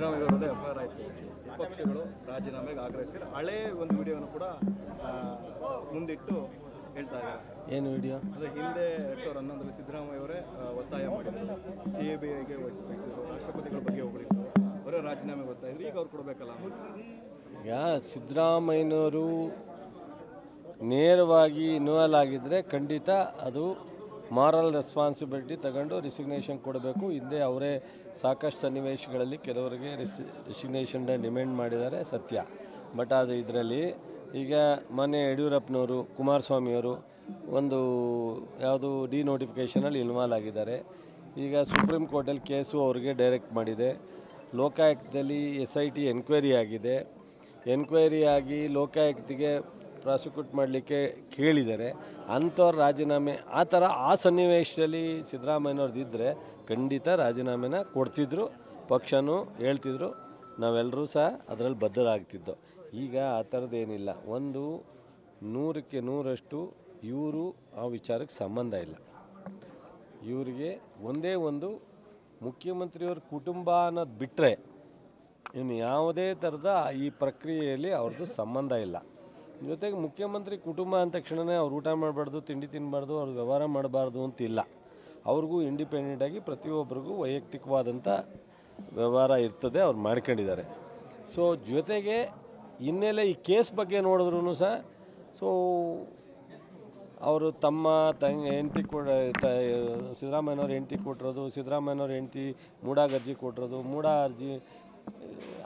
ಸಿದ್ದರಾಮಯ್ಯ ಅವರದೇ ಎಫ್ಐಆರ್ ಆಯಿತು, ವಿಪಕ್ಷಗಳು ರಾಜೀನಾಮೆಗೆ ಆಗ್ರಹಿಸ್ತಾರೆ. ಹಳೇ ಒಂದು ವಿಡಿಯೋನು ಕೂಡ ಮುಂದಿಟ್ಟು ಹೇಳ್ತಾ ಇದ್ದಾರೆ. ಏನು ವಿಡಿಯೋ? ಅಂದರೆ ಹಿಂದೆ 2011ರಲ್ಲಿ ಸಿದ್ದರಾಮಯ್ಯ ಅವರೇ ಒತ್ತಾಯ ಮಾಡಿದ್ರು, CBIಗೆ ವಹಿಸಿದ್ರು, ರಾಷ್ಟ್ರಪತಿಗಳ ಬಗ್ಗೆ ಹೋಗಿದ್ರು, ಅವರೇ ರಾಜೀನಾಮೆಗೆ ಒತ್ತಾಯಿದ್ರು. ಈಗ ಅವ್ರು ಕೊಡಬೇಕಲ್ಲ. ಈಗ ಸಿದ್ದರಾಮಯ್ಯನವರು ನೇರವಾಗಿ ಇನ್ವಾಲ್ವ್ ಆಗಿದ್ದರೆ ಖಂಡಿತ ಅದು ಮಾರಲ್ ರೆಸ್ಪಾನ್ಸಿಬಿಲಿಟಿ ತಗೊಂಡು ರಿಸಿಗ್ನೇಷನ್ ಕೊಡಬೇಕು. ಹಿಂದೆ ಅವರೇ ಸಾಕಷ್ಟು ಸನ್ನಿವೇಶಗಳಲ್ಲಿ ಕೆಲವರಿಗೆ ರಿಸಿಗ್ನೇಷನ್ ಡಿಮ್ಯಾಂಡ್ ಮಾಡಿದ್ದಾರೆ, ಸತ್ಯ. ಬಟ್ ಅದು ಇದರಲ್ಲಿ ಈಗ ಮೊನ್ನೆ ಯಡಿಯೂರಪ್ಪನವರು, ಕುಮಾರಸ್ವಾಮಿಯವರು ಒಂದು ಯಾವುದು ಡಿನೋಟಿಫಿಕೇಷನಲ್ಲಿ ಇನ್ವಾಲ್ವ್ ಆಗಿದ್ದಾರೆ. ಈಗ ಸುಪ್ರೀಂ ಕೋರ್ಟಲ್ಲಿ ಕೇಸು ಅವ್ರಿಗೆ ಡೈರೆಕ್ಟ್ ಮಾಡಿದೆ. ಲೋಕಾಯುಕ್ತದಲ್ಲಿ SIT ಎನ್ಕ್ವೈರಿ ಆಗಿದೆ. ಎನ್ಕ್ವೈರಿ ಆಗಿ ಲೋಕಾಯುಕ್ತಿಗೆ ಪ್ರಾಸಿಕ್ಯೂಟ್ ಮಾಡಲಿಕ್ಕೆ ಕೇಳಿದ್ದಾರೆ. ಅಂಥವ್ರ ರಾಜೀನಾಮೆ ಆ ಸನ್ನಿವೇಶದಲ್ಲಿ ಸಿದ್ದರಾಮಯ್ಯನವ್ರದ್ದಿದ್ದರೆ ಖಂಡಿತ ರಾಜೀನಾಮೆನ ಕೊಡ್ತಿದ್ರು, ಪಕ್ಷನೂ ಹೇಳ್ತಿದ್ರು, ನಾವೆಲ್ಲರೂ ಸಹ ಅದರಲ್ಲಿ ಬದ್ಧರಾಗ್ತಿದ್ದೋ. ಈಗ ಆ ಥರದ್ದೇನಿಲ್ಲ. 100ಕ್ಕೆ 100ರಷ್ಟು ಇವರು ಆ ವಿಚಾರಕ್ಕೆ ಸಂಬಂಧ ಇಲ್ಲ. ಇವರಿಗೆ ಒಂದೇ ಒಂದು ಮುಖ್ಯಮಂತ್ರಿಯವ್ರ ಕುಟುಂಬ ಅನ್ನೋದು ಬಿಟ್ಟರೆ ಇನ್ನು ಯಾವುದೇ ಥರದ ಈ ಪ್ರಕ್ರಿಯೆಯಲ್ಲಿ ಅವ್ರದ್ದು ಸಂಬಂಧ ಇಲ್ಲ. ಜೊತೆಗೆ ಮುಖ್ಯಮಂತ್ರಿ ಕುಟುಂಬ ಅಂದ ತಕ್ಷಣವೇ ಅವ್ರು ಊಟ ಮಾಡಬಾರ್ದು, ತಿಂಡಿ ತಿನ್ನಬಾರ್ದು, ಅವ್ರಿಗೆ ವ್ಯವಹಾರ ಮಾಡಬಾರ್ದು ಅಂತಿಲ್ಲ. ಅವ್ರಿಗೂ ಇಂಡಿಪೆಂಡೆಂಟಾಗಿ ಪ್ರತಿಯೊಬ್ಬರಿಗೂ ವೈಯಕ್ತಿಕವಾದಂಥ ವ್ಯವಹಾರ ಇರ್ತದೆ, ಅವ್ರು ಮಾಡ್ಕೊಂಡಿದ್ದಾರೆ. ಸೊ ಜೊತೆಗೆ ಹಿನ್ನೆಲೆ ಈ ಕೇಸ್ ಬಗ್ಗೆ ನೋಡಿದ್ರೂ ಸಹ ಅವರು ತಮ್ಮ ಹೆಂಡತಿ ಸಿದ್ದರಾಮಯ್ಯನವ್ರ ಹೆಂಡತಿ ಕೊಟ್ಟಿರೋದು, ಸಿದ್ದರಾಮಯ್ಯನವ್ರ ಹೆಂಡತಿ ಮೂಡಾಗರ್ಜಿ ಕೊಟ್ಟಿರೋದು, ಮೂಡಾ ಅರ್ಜಿ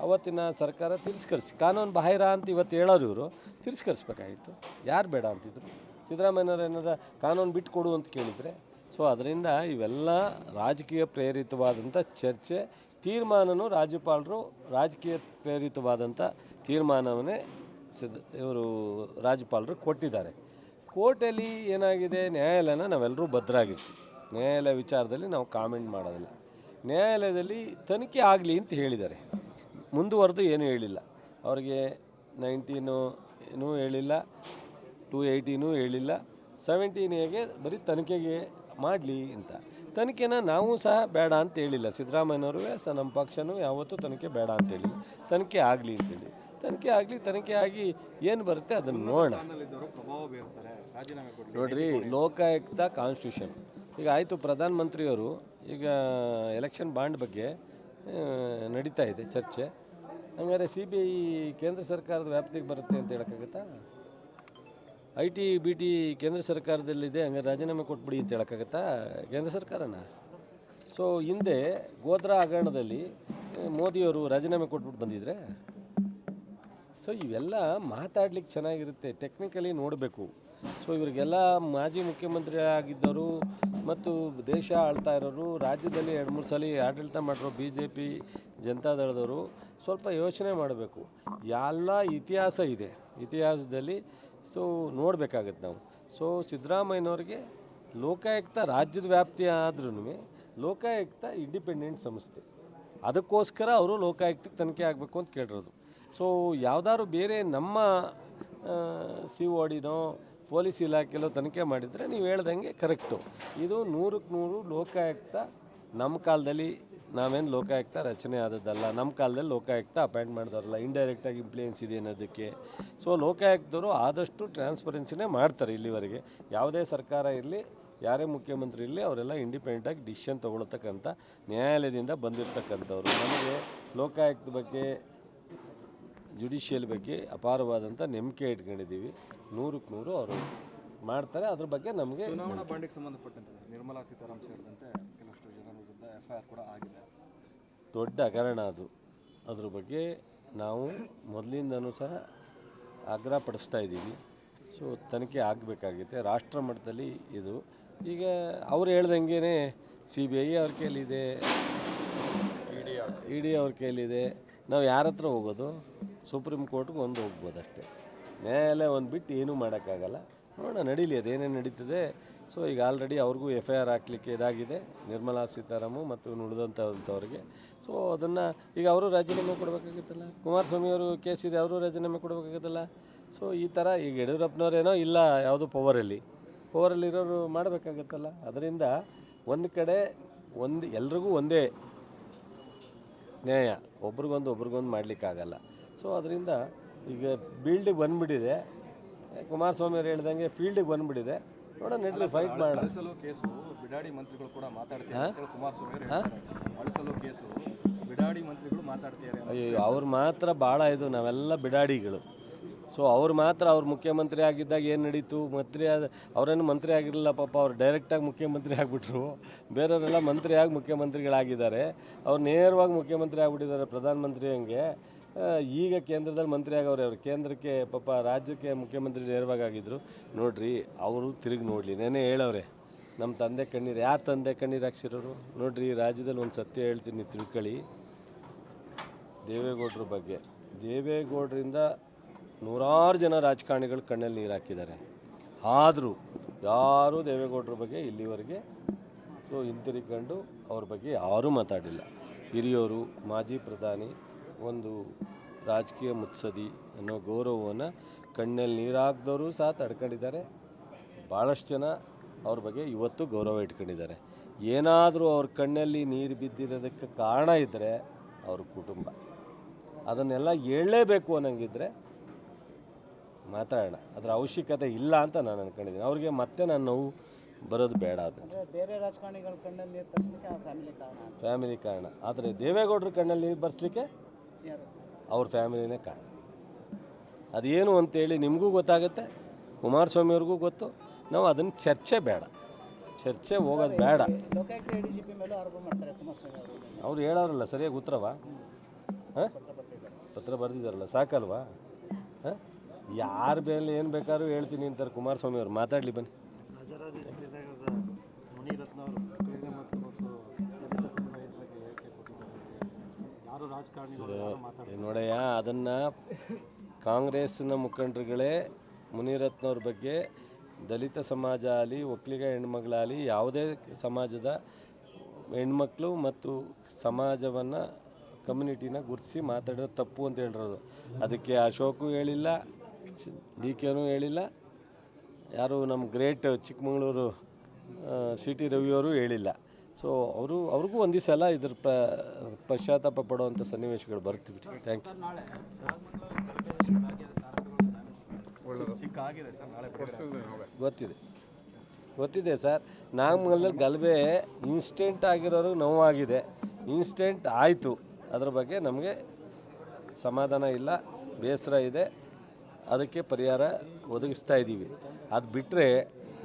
ಅವತ್ತಿನ ಸರ್ಕಾರ ತಿರಸ್ಕರಿಸಿ ಕಾನೂನು ಬಾಹಿರ ಅಂತ ಇವತ್ತು ಹೇಳೋರು. ಇವರು ತಿರಸ್ಕರಿಸ್ಬೇಕಾಗಿತ್ತು. ಯಾರು ಬೇಡ ಅಂತಿದ್ರು? ಸಿದ್ದರಾಮಯ್ಯನವ್ರು ಏನಾರ ಕಾನೂನು ಬಿಟ್ಟು ಕೊಡು ಅಂತ ಕೇಳಿದರೆ. ಸೊ ಅದರಿಂದ ಇವೆಲ್ಲ ರಾಜಕೀಯ ಪ್ರೇರಿತವಾದಂಥ ಚರ್ಚೆ, ತೀರ್ಮಾನನೂ ರಾಜ್ಯಪಾಲರು ರಾಜಕೀಯ ಪ್ರೇರಿತವಾದಂಥ ತೀರ್ಮಾನವನ್ನೇ ಇವರು ರಾಜ್ಯಪಾಲರು ಕೊಟ್ಟಿದ್ದಾರೆ. ಕೋರ್ಟಲ್ಲಿ ಏನಾಗಿದೆ, ನ್ಯಾಯಾಲಯನ ನಾವೆಲ್ಲರೂ ಭದ್ರಾಗಿರ್ತೀವಿ. ನ್ಯಾಯಾಲಯ ವಿಚಾರದಲ್ಲಿ ನಾವು ಕಾಮೆಂಟ್ ಮಾಡೋದಿಲ್ಲ. ನ್ಯಾಯಾಲಯದಲ್ಲಿ ತನಿಖೆ ಆಗಲಿ ಅಂತ ಹೇಳಿದ್ದಾರೆ, ಮುಂದುವರೆದು ಏನೂ ಹೇಳಿಲ್ಲ. ಅವ್ರಿಗೆ 19 ಹೇಳಿಲ್ಲ, 280 ಹೇಳಿಲ್ಲ, 17A ಬರೀ ತನಿಖೆಗೆ ಮಾಡಲಿ ಅಂತ. ತನಿಖೆನ ನಾವು ಸಹ ಬೇಡ ಅಂತ ಹೇಳಿಲ್ಲ. ಸಿದ್ದರಾಮಯ್ಯನವರು ಸಹ ನಮ್ಮ ಪಕ್ಷನೂ ಯಾವತ್ತೂ ತನಿಖೆ ಬೇಡ ಅಂತ ಹೇಳಿಲ್ಲ. ತನಿಖೆ ಆಗಲಿ ಅಂತೇಳಿ, ತನಿಖೆ ಆಗಲಿ, ತನಿಖೆ ಆಗಿ ಏನು ಬರುತ್ತೆ ಅದನ್ನು ನೋಡೋಣ. ನೋಡಿರಿ, ಲೋಕಾಯುಕ್ತ ಕಾನ್ಸ್ಟಿಟ್ಯೂಷನ್ ಈಗ ಆಯಿತು. ಪ್ರಧಾನಮಂತ್ರಿಯವರು ಈಗ ಎಲೆಕ್ಷನ್ ಬಾಂಡ್ ಬಗ್ಗೆ ನಡೀತಾ ಇದೆ ಚರ್ಚೆ. ಹಂಗಾರೆ CBI ಕೇಂದ್ರ ಸರ್ಕಾರದ ವ್ಯಾಪ್ತಿಗೆ ಬರುತ್ತೆ ಅಂತ ಹೇಳೋಕ್ಕಾಗತ್ತಾ? IT BT ಕೇಂದ್ರ ಸರ್ಕಾರದಲ್ಲಿದೆ, ಹಂಗಾರೆ ರಾಜೀನಾಮೆ ಕೊಟ್ಬಿಡಿ ಅಂತ ಹೇಳೋಕ್ಕಾಗತ್ತಾ ಕೇಂದ್ರ ಸರ್ಕಾರನ? ಸೊ ಹಿಂದೆ ಗೋಧ್ರಾ ಹಗರಣದಲ್ಲಿ ಮೋದಿಯವರು ರಾಜೀನಾಮೆ ಕೊಟ್ಬಿಟ್ಟು ಬಂದಿದ್ರೆ. ಸೊ ಇವೆಲ್ಲ ಮಾತಾಡ್ಲಿಕ್ಕೆ ಚೆನ್ನಾಗಿರುತ್ತೆ, ಟೆಕ್ನಿಕಲಿ ನೋಡಬೇಕು. ಸೊ ಇವರಿಗೆಲ್ಲ ಮಾಜಿ ಮುಖ್ಯಮಂತ್ರಿ ಆಗಿದ್ದವರು ಮತ್ತು ದೇಶ ಆಳ್ತಾ ಇರೋರು, ರಾಜ್ಯದಲ್ಲಿ 2-3 ಸಲ ಆಡಳಿತ ಮಾಡಿರೋ BJP ಜನತಾದಳದವರು ಸ್ವಲ್ಪ ಯೋಚನೆ ಮಾಡಬೇಕು. ಎಲ್ಲ ಇತಿಹಾಸ ಇದೆ, ಇತಿಹಾಸದಲ್ಲಿ ಸೊ ನೋಡಬೇಕಾಗತ್ತೆ ನಾವು. ಸೊ ಸಿದ್ದರಾಮಯ್ಯನವ್ರಿಗೆ ಲೋಕಾಯುಕ್ತ ರಾಜ್ಯದ ವ್ಯಾಪ್ತಿ ಆದ್ರೂ ಲೋಕಾಯುಕ್ತ ಇಂಡಿಪೆಂಡೆಂಟ್ ಸಂಸ್ಥೆ, ಅದಕ್ಕೋಸ್ಕರ ಅವರು ಲೋಕಾಯುಕ್ತಕ್ಕೆ ತನಿಖೆ ಆಗಬೇಕು ಅಂತ ಕೇಳಿರೋದು. ಸೊ ಯಾವುದಾದ್ರು ಬೇರೆ ನಮ್ಮ CODನೋ ಪೊಲೀಸ್ ಇಲಾಖೆಯಲ್ಲೋ ತನಿಖೆ ಮಾಡಿದರೆ ನೀವು ಹೇಳ್ದಂಗೆ ಕರೆಕ್ಟು. ಇದು 100ಕ್ಕೆ 100 ಲೋಕಾಯುಕ್ತ ನಮ್ಮ ಕಾಲದಲ್ಲಿ ನಾವೇನು ಲೋಕಾಯುಕ್ತ ರಚನೆ ಆದದ್ದಲ್ಲ. ನಮ್ಮ ಕಾಲದಲ್ಲಿ ಲೋಕಾಯುಕ್ತ ಅಪಾಯಿಂಟ್ ಮಾಡಿದವರಲ್ಲ, ಇಂಡೈರೆಕ್ಟಾಗಿ ಇಂಪ್ಲೂಯೆನ್ಸ್ ಇದೆ ಅನ್ನೋದಕ್ಕೆ. ಸೊ ಲೋಕಾಯುಕ್ತರು ಆದಷ್ಟು ಟ್ರಾನ್ಸ್ಪರೆನ್ಸಿನೇ ಮಾಡ್ತಾರೆ. ಇಲ್ಲಿವರೆಗೆ ಯಾವುದೇ ಸರ್ಕಾರ ಇರಲಿ, ಯಾರೇ ಮುಖ್ಯಮಂತ್ರಿ ಇರಲಿ, ಅವರೆಲ್ಲ ಇಂಡಿಪೆಂಡೆಂಟಾಗಿ ಡಿಸಿಷನ್ ತೊಗೊಳ್ತಕ್ಕಂಥ ನ್ಯಾಯಾಲಯದಿಂದ ಬಂದಿರತಕ್ಕಂಥವ್ರು. ನಮಗೆ ಲೋಕಾಯುಕ್ತ ಬಗ್ಗೆ, ಜುಡಿಷಿಯಲ್ ಬಗ್ಗೆ ಅಪಾರವಾದಂಥ ನಂಬಿಕೆ ಇಟ್ಕೊಂಡಿದ್ದೀವಿ. 100ಕ್ಕೆ 100 ಅವರು ಮಾಡ್ತಾರೆ. ಅದ್ರ ಬಗ್ಗೆ ನಮಗೆ ಚುನಾವಣಾ ಬಾಂಡಿಗೆ ಸಂಬಂಧಪಟ್ಟಂತೆ ನಿರ್ಮಲಾ ಸೀತಾರಾಮನ್ ಸೇರಿದಂತೆ ಕೆಲವಷ್ಟು ಜನರ ವಿರುದ್ಧ FIR ಕೂಡ ಆಗಿದೆ. ದೊಡ್ಡ ಹಗರಣ ಅದು. ಅದ್ರ ಬಗ್ಗೆ ನಾವು ಮೊದಲಿಂದನೂ ಸಹ ಆಗ್ರಹ ಪಡಿಸ್ತಾ ಇದ್ದೀವಿ. ಸೊ ತನಿಖೆ ಆಗಬೇಕಾಗಿದೆ ರಾಷ್ಟ್ರ ಮಟ್ಟದಲ್ಲಿ. ಇದು ಈಗ ಅವ್ರು ಹೇಳ್ದಂಗೆ CBI ಅವ್ರ ಕೈಲಿದೆ, ED ಅವ್ರ ಕೈಲಿದೆ. ನಾವು ಯಾರ ಹತ್ರ ಹೋಗೋದು? ಸುಪ್ರೀಂ ಕೋರ್ಟ್ಗೆ ಒಂದು ಹೋಗ್ಬೋದು ಅಷ್ಟೇ. ನ್ಯಾಯಾಲಯ ಒಂದು ಬಿಟ್ಟು ಏನೂ ಮಾಡೋಕ್ಕಾಗಲ್ಲ. ನೋಡೋಣ, ನಡೀಲಿ, ಅದೇನೇನು ನಡೀತದೆ. ಸೊ ಈಗ ಆಲ್ರೆಡಿ ಅವ್ರಿಗೂ FIR ಹಾಕಲಿಕ್ಕೆ ಇದಾಗಿದೆ, ನಿರ್ಮಲಾ ಸೀತಾರಾಮನ್ ಮತ್ತು ಉಳಿದಂಥವ್ರಿಗೆ. ಸೊ ಅದನ್ನು ಈಗ ಅವರು ರಾಜೀನಾಮೆ ಕೊಡಬೇಕಾಗುತ್ತಲ್ಲ. ಕುಮಾರಸ್ವಾಮಿಯವರು ಕೇಸ್ ಇದೆ, ಅವರು ರಾಜೀನಾಮೆ ಕೊಡಬೇಕಾಗುತ್ತಲ್ಲ. ಸೊ ಈ ಥರ ಈಗ ಯಡಿಯೂರಪ್ಪನವರೇನೋ ಇಲ್ಲ ಯಾವುದು ಪವರಲ್ಲಿರೋರು ಮಾಡಬೇಕಾಗತ್ತಲ್ಲ. ಅದರಿಂದ ಒಂದು ಕಡೆ ಎಲ್ರಿಗೂ ಒಂದೇ ನ್ಯಾಯ, ಒಬ್ರಿಗೊಂದು ಮಾಡಲಿಕ್ಕಾಗಲ್ಲ. ಸೊ ಅದರಿಂದ ಈಗ ಫೀಲ್ಡಿಗೆ ಬಂದುಬಿಟ್ಟಿದೆ, ಕುಮಾರಸ್ವಾಮಿ ಅವರು ಹೇಳ್ದಂಗೆ ಫೀಲ್ಡಿಗೆ ಬಂದುಬಿಟ್ಟಿದೆ. ನೋಡೋಣ, ನಡೀಲಿ, ಫೈಟ್ ಮಾಡೋಣ. ಅಳಿಸಲು ಕೇಸು ಬಿಡಾಡಿ ಮಂತ್ರಿಗಳು ಕೂಡ ಮಾತಾಡ್ತಾರೆ ಕುಮಾರಸ್ವಾಮಿ ಅವರು ಹೇಳ್ತಾರೆ. ಅಳಿಸಲು ಕೇಸು ಬಿಡಾಡಿ ಮಂತ್ರಿಗಳು ಮಾತಾಡ್ತಾರೆ. ಅಯ್ಯೋ, ಅವ್ರು ಮಾತ್ರ ಭಾಳ ಇದು, ನಾವೆಲ್ಲ ಬಿಡಾಡಿಗಳು. ಸೊ ಅವ್ರು ಮಾತ್ರ ಅವ್ರು ಮುಖ್ಯಮಂತ್ರಿ ಆಗಿದ್ದಾಗ ಏನು ನಡೀತು, ಅವರೇನು ಮಂತ್ರಿ ಆಗಿರಲಿಲ್ಲ ಪಾಪ, ಅವ್ರು ಡೈರೆಕ್ಟಾಗಿ ಮುಖ್ಯಮಂತ್ರಿ ಆಗಿಬಿಟ್ರು. ಬೇರೆಯವರೆಲ್ಲ ಮಂತ್ರಿಯಾಗಿ ಮುಖ್ಯಮಂತ್ರಿಗಳಾಗಿದ್ದಾರೆ, ಅವ್ರು ನೇರವಾಗಿ ಮುಖ್ಯಮಂತ್ರಿ ಆಗಿಬಿಟ್ಟಿದ್ದಾರೆ ಪ್ರಧಾನಮಂತ್ರಿ ಹಂಗೆ. ಈಗ ಕೇಂದ್ರದಲ್ಲಿ ಮಂತ್ರಿ ಆಗವ್ರೆ, ಅವರು ಕೇಂದ್ರಕ್ಕೆ ಪಾಪ ರಾಜ್ಯಕ್ಕೆ ಮುಖ್ಯಮಂತ್ರಿ ನೇರವಾಗಿ ಆಗಿದ್ದರು. ನೋಡ್ರಿ, ಅವರು ತಿರುಗಿ ನೋಡಲಿ, ನೆನೆ ಹೇಳವ್ರೆ ನಮ್ಮ ತಂದೆ ಕಣ್ಣೀರು. ಯಾರು ತಂದೆ ಕಣ್ಣೀರು ಹಾಕ್ಸಿರೋರು ನೋಡ್ರಿ. ರಾಜ್ಯದಲ್ಲಿ ಒಂದು ಸತ್ಯ ಹೇಳ್ತೀನಿ, ತಿಳ್ಕೊಳ್ಳಿ. ದೇವೇಗೌಡರ ಬಗ್ಗೆ, ದೇವೇಗೌಡರಿಂದ ನೂರಾರು ಜನ ರಾಜಕಾರಣಿಗಳು ಕಣ್ಣಲ್ಲಿ ನೀರು ಹಾಕಿದ್ದಾರೆ. ಆದರೂ ಯಾರೂ ದೇವೇಗೌಡರ ಬಗ್ಗೆ ಇಲ್ಲಿವರೆಗೆ ಹಿಂತಿರುಗಿಕೊಂಡು ಅವ್ರ ಬಗ್ಗೆ ಯಾರೂ ಮಾತಾಡಿಲ್ಲ. ಹಿರಿಯೋರು, ಮಾಜಿ ಪ್ರಧಾನಿ, ಒಂದು ರಾಜಕೀಯ ಮುತ್ಸದಿ ಅನ್ನೋ ಗೌರವವನ್ನು ಕಣ್ಣಲ್ಲಿ ನೀರು ಹಾಕಿದವರು ಸಹ ತಡ್ಕೊಂಡಿದ್ದಾರೆ. ಭಾಳಷ್ಟು ಜನ ಅವ್ರ ಬಗ್ಗೆ ಇವತ್ತು ಗೌರವ ಇಟ್ಕೊಂಡಿದ್ದಾರೆ. ಏನಾದರೂ ಅವ್ರ ಕಣ್ಣಲ್ಲಿ ನೀರು ಬಿದ್ದಿರೋದಕ್ಕೆ ಕಾರಣ ಇದ್ದರೆ ಅವ್ರ ಕುಟುಂಬ, ಅದನ್ನೆಲ್ಲ ಹೇಳಲೇಬೇಕು ಅನ್ನಂಗಿದ್ರೆ ಮಾತಾಡೋಣ. ಅದರ ಅವಶ್ಯಕತೆ ಇಲ್ಲ ಅಂತ ನಾನು ಅಂದ್ಕೊಂಡಿದ್ದೀನಿ. ಅವ್ರಿಗೆ ಮತ್ತೆ ನಾನು ನೋವು ಬರೋದು ಬೇಡ. ಅದು ಬೇರೆ ರಾಜಕಾರಣಿಗಳ ಕಣ್ಣಲ್ಲಿ ನೀರು ತರಿಸಲಿಕ್ಕೆ ಫ್ಯಾಮಿಲಿ ಕಾರಣ. ಆದರೆ ದೇವೇಗೌಡರ ಕಣ್ಣಲ್ಲಿ ನೀರು ಬರ್ಸಲಿಕ್ಕೆ ಅವ್ರ ಫ್ಯಾಮಿಲಿನೇ ಕಾರಣ. ಅದೇನು ಅಂತೇಳಿ ನಿಮಗೂ ಗೊತ್ತಾಗುತ್ತೆ, ಕುಮಾರಸ್ವಾಮಿಯವ್ರಿಗೂ ಗೊತ್ತು. ನಾವು ಅದನ್ನು ಚರ್ಚೆ ಬೇಡ, ಚರ್ಚೆ ಹೋಗೋದು ಬೇಡ. ಲೋಕಾಯುಕ್ತ ADGP ಮೇಲೂ ಆರೋಪ ಮಾಡ್ತಾರೆ ಕುಮಾರಸ್ವಾಮಿ ಅವರು. ಅವ್ರು ಹೇಳೋರಲ್ಲ ಸರಿಯಾಗಿ ಉತ್ತರವಾ? ಹಾಂ, ಪತ್ರ ಬರೆದಿದ್ದಾರಲ್ಲ, ಸಾಕಲ್ವಾ? ಹಾಂ, ಯಾರ ಮೇಲೆ ಏನು ಬೇಕಾದ್ರೂ ಹೇಳ್ತೀನಿ ಅಂತಾರೆ ಕುಮಾರಸ್ವಾಮಿ ಅವರು. ಮಾತಾಡಲಿ ಬನ್ನಿ. ನೋಡಯ್ಯ, ಅದನ್ನು ಕಾಂಗ್ರೆಸ್ನ ಮುಖಂಡರುಗಳೇ ಮುನಿರತ್ನವ್ರ ಬಗ್ಗೆ ದಲಿತ ಸಮಾಜ ಆಗಲಿ, ಒಕ್ಕಲಿಗ ಹೆಣ್ಮಗಳಾಗಲಿ, ಯಾವುದೇ ಸಮಾಜದ ಹೆಣ್ಮಕ್ಳು ಮತ್ತು ಸಮಾಜವನ್ನು, ಕಮ್ಯುನಿಟಿನ ಗುರುತಿಸಿ ಮಾತಾಡೋದು ತಪ್ಪು ಅಂತ ಹೇಳಿರೋದು. ಅದಕ್ಕೆ ಅಶೋಕು ಹೇಳಿಲ್ಲ, DKನೂ ಹೇಳಿಲ್ಲ, ಯಾರು ನಮ್ಮ ಗ್ರೇಟ್ ಚಿಕ್ಕಮಗಳೂರು CT ರವಿಯವರು ಹೇಳಿಲ್ಲ. ಸೊ ಅವ್ರಿಗೂ ಒಂದು ಸಲ ಇದ್ರ ಪಶ್ಚಾತ್ತಾಪ ಪಡುವಂಥ ಸನ್ನಿವೇಶಗಳು ಬರ್ತೀವಿ. Thank you. ಗೊತ್ತಿದೆ ಸರ್. ನಾಗಮಂಗಲದಲ್ಲಿ ಗಲಭೆ ಇನ್ಸ್ಟೆಂಟ್ ಆಗಿರೋರು ನೋವಾಗಿದೆ, ಇನ್ಸ್ಟೆಂಟ್ ಆಯಿತು. ಅದ್ರ ಬಗ್ಗೆ ನಮಗೆ ಸಮಾಧಾನ ಇಲ್ಲ, ಬೇಸರ ಇದೆ. ಅದಕ್ಕೆ ಪರಿಹಾರ ಒದಗಿಸ್ತಾ ಇದ್ದೀವಿ. ಅದು ಬಿಟ್ಟರೆ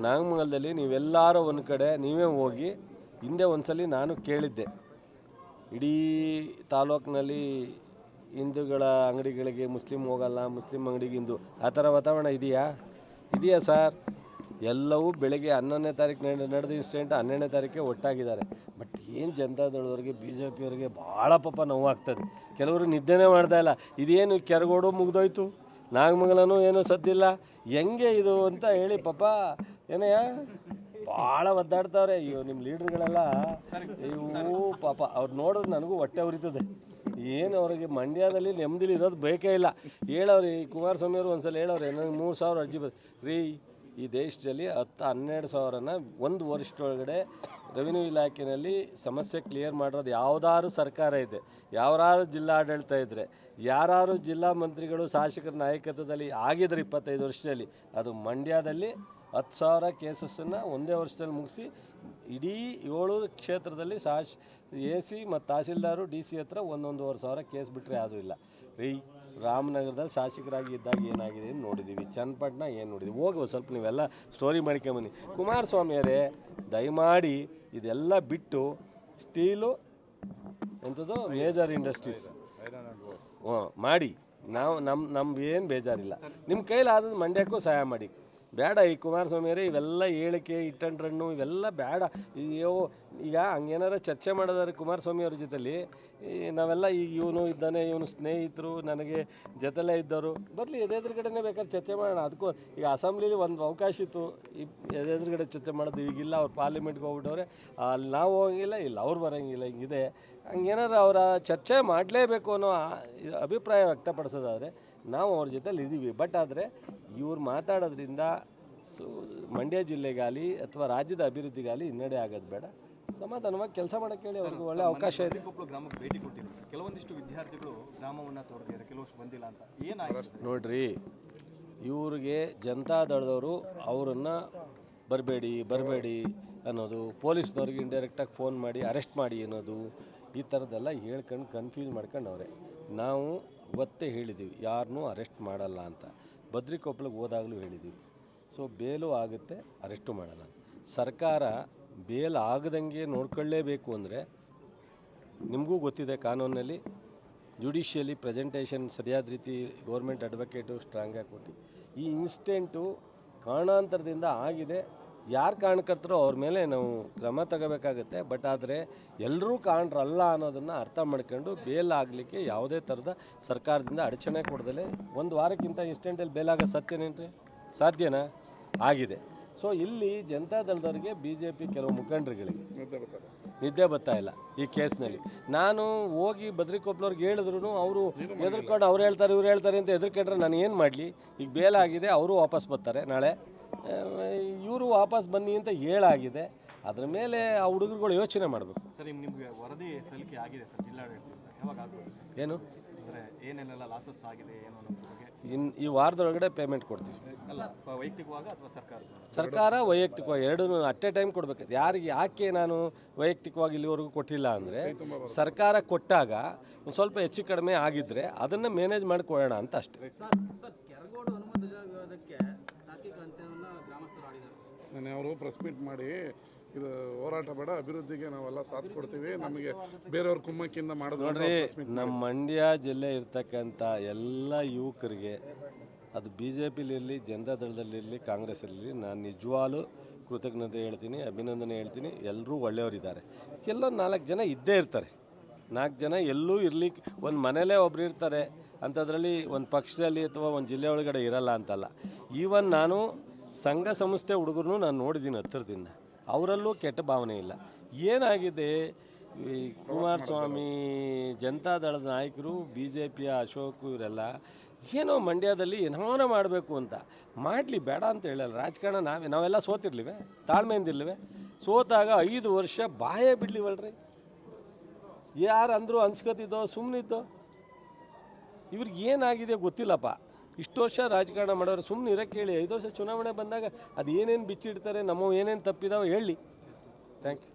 ನಾಗಮಂಗಲದಲ್ಲಿ ನೀವೆಲ್ಲರೂ ಒಂದು ಕಡೆ ನೀವೇ ಹೋಗಿ, ಹಿಂದೆ ಒಂದ್ಸಲಿ ನಾನು ಕೇಳಿದ್ದೆ, ಇಡೀ ತಾಲೂಕಿನಲ್ಲಿ ಹಿಂದೂಗಳ ಅಂಗಡಿಗಳಿಗೆ ಮುಸ್ಲಿಮ್ ಹೋಗಲ್ಲ, ಮುಸ್ಲಿಮ್ ಅಂಗಡಿಗೆ ಹಿಂದೂ, ಆ ಥರ ವಾತಾವರಣ ಇದೆಯಾ ಸರ್? ಎಲ್ಲವೂ ಬೆಳಗ್ಗೆ 11ನೇ ತಾರೀಕು ನಡೆದ ಇನ್ಸಿಡೆಂಟ್ 12ನೇ ತಾರೀಕೆ ಒಟ್ಟಾಗಿದ್ದಾರೆ. ಬಟ್ ಏನು ಜನತಾದಳದವ್ರಿಗೆ, BJP ಅವರಿಗೆ ಭಾಳ ಪಾಪ ನೋವಾಗ್ತದೆ. ಕೆಲವರು ನಿದ್ದೆನೇ ಮಾಡ್ತಾ ಇಲ್ಲ. ಇದೇನು ಕೆರಗೋಡು ಮುಗ್ದೋಯ್ತು, ನಾಗಮಂಗಲನೂ ಏನೂ ಸದ್ದಿಲ್ಲ, ಹೆಂಗೆ ಇದು ಅಂತ ಹೇಳಿ ಪಾಪ ಏನಯ್ಯ ಭಾಳ ಒದ್ದಾಡ್ತಾವ್ರೆ. ಅಯ್ಯೋ, ನಿಮ್ಮ ಲೀಡ್ರ್ಗಳೆಲ್ಲ ಇವು ಪಾಪ ಅವ್ರು ನೋಡಿದ್ರೆ ನನಗೂ ಹೊಟ್ಟೆ ಉರಿತದೆ. ಏನು ಅವ್ರಿಗೆ ಮಂಡ್ಯದಲ್ಲಿ ನೆಮ್ಮದಿಲಿ ಇರೋದು ಬೇಕೇ ಇಲ್ಲ. ಹೇಳವ್ರಿ ಕುಮಾರಸ್ವಾಮಿ ಅವರು ಒಂದ್ಸಲ ಹೇಳವ್ರೆ, ನನಗೆ 3,000 ಅರ್ಜಿ ರೀ, ಈ ದೇಶದಲ್ಲಿ 10-12 ಸಾವಿರನ ಒಂದು ವರ್ಷದೊಳಗಡೆ ರೆವಿನ್ಯೂ ಇಲಾಖೆಯಲ್ಲಿ ಸಮಸ್ಯೆ ಕ್ಲಿಯರ್ ಮಾಡೋದು ಯಾವ್ದಾದ್ರು ಸರ್ಕಾರ ಇದೆ, ಯಾವ್ದಾದ್ರು ಜಿಲ್ಲಾಡಳಿತ ಇದ್ದರೆ, ಯಾರು ಜಿಲ್ಲಾ ಮಂತ್ರಿಗಳು ಶಾಸಕರ ನಾಯಕತ್ವದಲ್ಲಿ ಆಗಿದ್ರೆ 25 ವರ್ಷದಲ್ಲಿ, ಅದು ಮಂಡ್ಯದಲ್ಲಿ 10,000 ಕೇಸಸ್ಸನ್ನು ಒಂದೇ ವರ್ಷದಲ್ಲಿ ಮುಗಿಸಿ ಇಡೀ 7 ಕ್ಷೇತ್ರದಲ್ಲಿ AC ಮತ್ತು ತಹಸೀಲ್ದಾರು DC ಹತ್ರ 1,500 ಕೇಸ್ ಬಿಟ್ಟರೆ ಯಾವುದೂ ಇಲ್ಲ ರೀ. ರಾಮನಗರದಲ್ಲಿ ಶಾಸಕರಾಗಿ ಇದ್ದಾಗ ಏನಾಗಿದೆ ಅಂತ ನೋಡಿದ್ದೀವಿ, ಚನ್ನಪಟ್ಟಣ ಏನು ನೋಡಿದ್ದೀವಿ. ಹೋಗಿ ಸ್ವಲ್ಪ ನೀವೆಲ್ಲ ಸ್ಟೋರಿ ಮಾಡ್ಕೊಂಬನ್ನಿ. ಕುಮಾರಸ್ವಾಮಿಯವರೇ, ದಯಮಾಡಿ ಇದೆಲ್ಲ ಬಿಟ್ಟು ಸ್ಟೀಲು ಎಂಥದ್ದು ಮೇಜರ್ ಇಂಡಸ್ಟ್ರೀಸ್ ಮಾಡಿ, ನಾವು ನಮ್ಗೆ ಏನು ಬೇಜಾರಿಲ್ಲ. ನಿಮ್ಮ ಕೈಲಾದದ್ದು ಮಂಡ್ಯಕ್ಕೂ ಸಹಾಯ ಮಾಡಿ. ಬೇಡ ಈ ಕುಮಾರಸ್ವಾಮಿಯವರೇ ಇವೆಲ್ಲ ಹೇಳಿಕೆ, ಹಿಟ್ ಆ್ಯಂಡ್ ರನ್ನು ಇವೆಲ್ಲ ಬೇಡ. ಈಗ ಹಂಗೇನಾರ ಚರ್ಚೆ ಮಾಡೋದಾದ್ರೆ ಕುಮಾರಸ್ವಾಮಿಯವ್ರ ಜೊತೆಲಿ ನಾವೆಲ್ಲ ಈಗ ಇವನು ಇದ್ದಾನೆ, ಇವನು ಸ್ನೇಹಿತರು, ನನಗೆ ಜೊತೆಲೇ ಇದ್ದವರು, ಬರಲಿ ಎದುರುಗಡೆನೇ ಬೇಕಾದ್ರೆ ಚರ್ಚೆ ಮಾಡೋಣ. ಅದಕ್ಕೂ ಈಗ ಅಸೆಂಬ್ಲಿಲಿ ಒಂದು ಅವಕಾಶ ಇತ್ತು, ಎದುರುಗಡೆ ಚರ್ಚೆ ಮಾಡೋದು. ಈಗಿಲ್ಲ, ಅವ್ರು ಪಾರ್ಲಿಮೆಂಟ್ಗೆ ಹೋಗ್ಬಿಟ್ಟವ್ರೆ, ಅಲ್ಲಿ ನಾವು ಹೋಗಿಲ್ಲ, ಇಲ್ಲ ಅವ್ರು ಬರೋಂಗಿಲ್ಲ, ಹಿಂಗಿದೆ. ಹಂಗೇನಾರು ಅವರ ಚರ್ಚೆ ಮಾಡಲೇಬೇಕು ಅನ್ನೋ ಅಭಿಪ್ರಾಯ ವ್ಯಕ್ತಪಡಿಸೋದಾದರೆ ನಾವು ಅವ್ರ ಜೊತೆಲಿ ಇದ್ದೀವಿ. ಬಟ್ ಆದರೆ ಇವ್ರು ಮಾತಾಡೋದ್ರಿಂದ ಮಂಡ್ಯ ಜಿಲ್ಲೆಗಾಗಲಿ ಅಥವಾ ರಾಜ್ಯದ ಅಭಿವೃದ್ಧಿಗಾಗಲಿ ಹಿನ್ನಡೆ ಆಗೋದು ಬೇಡ. ಸಮಾಧಾನವಾಗಿ ಕೆಲಸ ಮಾಡೋಕ್ಕೆ ಹೇಳಿ ಅವ್ರಿಗೆ ಒಳ್ಳೆ ಅವಕಾಶ ಇದೆ. ಕೊಪ್ಪಳು ಗ್ರಾಮಕ್ಕೆ ಭೇಟಿ ಕೊಟ್ಟಿದ್ದಾರೆ, ಕೆಲವೊಂದಿಷ್ಟು ವಿದ್ಯಾರ್ಥಿಗಳು ಗ್ರಾಮವನ್ನು ತೋರಿದ್ದಾರೆ, ಕೆಲವಷ್ಟು ಬಂದಿಲ್ಲ ಅಂತ ಏನಾಗಿದೆ? ನೋಡ್ರಿ, ಇವ್ರಿಗೆ ಜನತಾದಳದವರು ಅವರನ್ನು ಬರಬೇಡಿ ಅನ್ನೋದು, ಪೊಲೀಸ್ನವ್ರಿಗೆ ಇಂಡೈರೆಕ್ಟಾಗಿ ಫೋನ್ ಮಾಡಿ ಅರೆಸ್ಟ್ ಮಾಡಿ ಅನ್ನೋದು, ಈ ಥರದ್ದೆಲ್ಲ ಹೇಳ್ಕೊಂಡು ಕನ್ಫ್ಯೂಸ್ ಮಾಡ್ಕೊಂಡವ್ರೆ. ನಾವು ಇವತ್ತೇ ಹೇಳಿದ್ದೀವಿ ಯಾರನ್ನೂ ಅರೆಸ್ಟ್ ಮಾಡಲ್ಲ ಅಂತ. ಬದ್ರಿಕೊಪ್ಪಳಿಗೆ ಹೋದಾಗಲೂ ಹೇಳಿದ್ದೀವಿ. ಸೊ ಬೇಲು ಆಗುತ್ತೆ, ಅರೆಸ್ಟು ಮಾಡೋಣ. ಸರ್ಕಾರ ಬೇಲ್ ಆಗದಂಗೆ ನೋಡ್ಕೊಳ್ಳೇಬೇಕು ಅಂದರೆ ನಿಮಗೂ ಗೊತ್ತಿದೆ, ಕಾನೂನಲ್ಲಿ ಜುಡಿಷಿಯಲಿ ಪ್ರೆಸೆಂಟೇಷನ್ ಸರಿಯಾದ ರೀತಿ ಗೌರ್ಮೆಂಟ್ ಅಡ್ವೊಕೇಟು ಸ್ಟ್ರಾಂಗಾಗಿ ಕೊಟ್ಟು ಈ ಇನ್ಸಿಡೆಂಟು ಕಾರಣಾಂತರದಿಂದ ಆಗಿದೆ, ಯಾರು ಕಾರಣಕರ್ತರೋ ಅವ್ರ ಮೇಲೆ ನಾವು ಕ್ರಮ ತಗೋಬೇಕಾಗುತ್ತೆ. ಬಟ್ ಆದರೆ ಎಲ್ಲರೂ ಕಾರಣರಲ್ಲ ಅನ್ನೋದನ್ನು ಅರ್ಥ ಮಾಡ್ಕೊಂಡು ಬೇಲ್ ಆಗಲಿಕ್ಕೆ ಯಾವುದೇ ಥರದ ಸರ್ಕಾರದಿಂದ ಅಡಚಣೆ ಕೊಡದಲೇ ಒಂದು ವಾರಕ್ಕಿಂತ ಇನ್ಸ್ಟೆಂಟಲ್ಲಿ ಬೇಲ್ ಆಗೋ ಸತ್ಯನೇನ್ರಿ? ಸಾಧ್ಯನಾ? ಆಗಿದೆ. ಸೊ ಇಲ್ಲಿ ಜನತಾದಳದವ್ರಿಗೆ BJP ಕೆಲವು ಮುಖಂಡರುಗಳಿಗೆ ನಿದ್ದೆ ಬರ್ತಾ ಇಲ್ಲ ಈ ಕೇಸ್ನಲ್ಲಿ. ನಾನು ಹೋಗಿ ಬದ್ರಿಕೊಪ್ಪಳವ್ರಿಗೆ ಹೇಳಿದ್ರು ಅವರು ಎದುರ್ಕೊಂಡು ಅವ್ರು ಹೇಳ್ತಾರೆ ಇವ್ರು ಹೇಳ್ತಾರೆ ಅಂತ ಎದುರ್ಕೊಂಡ್ರೆ ನಾನು ಏನು ಮಾಡಲಿ? ಈಗ ಬೇಲಾಗಿದೆ, ಅವರು ವಾಪಸ್ ಬರ್ತಾರೆ ನಾಳೆ, ಇವರು ವಾಪಸ್ ಬನ್ನಿ ಅಂತ ಹೇಳಾಗಿದೆ. ಅದ್ರ ಮೇಲೆ ಆ ಹುಡುಗರುಗಳು ಯೋಚನೆ ಮಾಡಬೇಕು. ಸರ್ ನಿಮಗೆ ವರದಿ ಸಲ್ಲಿಕೆ ಆಗಿದೆ ಸರ್ ಜಿಲ್ಲಾಡಳಿತದಿಂದ, ಯಾವಾಗ ಆಗ್ಬೋದು? ಏನು ಅಂದರೆ ಏನೇನೆಲ್ಲ ಲಾಸಸ್ ಆಗಿದೆ ಏನೋ ನಮ್ಮ ಬಗ್ಗೆ ಈ ವಾರದೊಳಗಡೆ ಪೇಮೆಂಟ್ ಕೊಡ್ತೀವಿ. ಅಲ್ಲ, ವೈಯಕ್ತಿಕವಾಗಿ ಅಥವಾ ಸರ್ಕಾರ ವೈಯಕ್ತಿಕವಾಗಿ ಎರಡೂ ಅಟ್ ಎ ಟೈಮ್ ಕೊಡಬೇಕು. ಯಾಕೆ ನಾನು ವೈಯಕ್ತಿಕವಾಗಿ ಇಲ್ಲಿವರೆಗೂ ಕೊಟ್ಟಿಲ್ಲ ಅಂದರೆ, ಸರ್ಕಾರ ಕೊಟ್ಟಾಗ ಒಂದು ಸ್ವಲ್ಪ ಹೆಚ್ಚು ಕಡಿಮೆ ಆಗಿದ್ದರೆ ಅದನ್ನು ಮ್ಯಾನೇಜ್ ಮಾಡಿಕೊಳ್ಳೋಣ ಅಂತ ಅಷ್ಟೇ. ಕೆರಗೋಡು ಹನುಮಂತ ವಿವಾದಕ್ಕೆ ತಾರ್ಕಿಕ ಅಂತ್ಯವನ್ನು ಗ್ರಾಮಸ್ಥರು ಆಡಿದ್ದಾರೆ. ನಾನು ಅವರು ಪ್ರೆಸ್ ಮೀಟ್ ಮಾಡಿ ಇದು ಹೋರಾಟ ಬೇಡ, ಅಭಿವೃದ್ಧಿಗೆ ನಾವೆಲ್ಲ ಸಾಥ್ ಕೊಡ್ತೀವಿ, ನಮಗೆ ಬೇರೆಯವ್ರ ಕುಮ್ಮಕ್ಕಿಂದ ಮಾಡೋದು. ನೋಡ್ರಿ, ನಮ್ಮ ಮಂಡ್ಯ ಜಿಲ್ಲೆ ಇರ್ತಕ್ಕಂಥ ಎಲ್ಲ ಯುವಕರಿಗೆ, ಅದು BJPಲಿರಲಿ, ಜನತಾದಳದಲ್ಲಿರಲಿ, ಕಾಂಗ್ರೆಸ್ಸಲ್ಲಿರಲಿ, ನಾನು ನಿಜವಾಗ್ಲೂ ಕೃತಜ್ಞತೆ ಹೇಳ್ತೀನಿ, ಅಭಿನಂದನೆ ಹೇಳ್ತೀನಿ. ಎಲ್ಲರೂ ಒಳ್ಳೆಯವರಿದ್ದಾರೆ. ಎಲ್ಲೋ 4 ಜನ ಇದ್ದೇ ಇರ್ತಾರೆ. 4 ಜನ ಎಲ್ಲೂ ಇರಲಿಕ್ಕೆ, ಒಂದು ಮನೇಲೇ ಒಬ್ರು ಇರ್ತಾರೆ ಅಂಥದ್ರಲ್ಲಿ ಒಂದು ಪಕ್ಷದಲ್ಲಿ ಅಥವಾ ಒಂದು ಜಿಲ್ಲೆ ಒಳಗಡೆ ಇರಲ್ಲ ಅಂತಲ್ಲ. ಈವನ್ ನಾನು ಸಂಘ ಸಂಸ್ಥೆ ಹುಡುಗರು ನಾನು ನೋಡಿದ್ದೀನಿ ಹತ್ತಿರದಿಂದ, ಅವರಲ್ಲೂ ಕೆಟ್ಟ ಭಾವನೆ ಇಲ್ಲ. ಏನಾಗಿದೆ, ಈ ಕುಮಾರಸ್ವಾಮಿ, ಜನತಾದಳದ ನಾಯಕರು, BJPಯ ಅಶೋಕ್, ಇವರೆಲ್ಲ ಏನೋ ಮಂಡ್ಯದಲ್ಲಿ ಏನೋ ಮಾಡಬೇಕು ಅಂತ ಮಾಡಲಿ, ಬೇಡ ಅಂತ ಹೇಳಲ್ಲ. ರಾಜಕಾರಣ ನಾವೆಲ್ಲ ಸೋತಿರ್ಲಿವೆ, ತಾಳ್ಮೆಯಿಂದಿರ್ಲಿವೆ. ಸೋತಾಗ 5 ವರ್ಷ ಬಾಯೇ ಬಿಡ್ಲಿವಲ್ರಿ. ಯಾರು ಅಂದರೂ ಅನ್ಸ್ಕೊತಿದ್ದೋ ಸುಮ್ಮನಿದ್ದೋ? ಇವ್ರಿಗೆ ಏನಾಗಿದೆ ಗೊತ್ತಿಲ್ಲಪ್ಪ. ಇಷ್ಟು ವರ್ಷ ರಾಜಕಾರಣ ಮಾಡೋರು ಸುಮ್ಮನೆ ಇರೋಕ್ಕೆ ಹೇಳಿ. 5 ವರ್ಷ ಚುನಾವಣೆ ಬಂದಾಗ ಅದು ಏನೇನು ಬಿಚ್ಚಿಡ್ತಾರೆ, ನಮ್ಮವು ಏನೇನು ತಪ್ಪಿದಾವೆ ಹೇಳಿ. Thank you.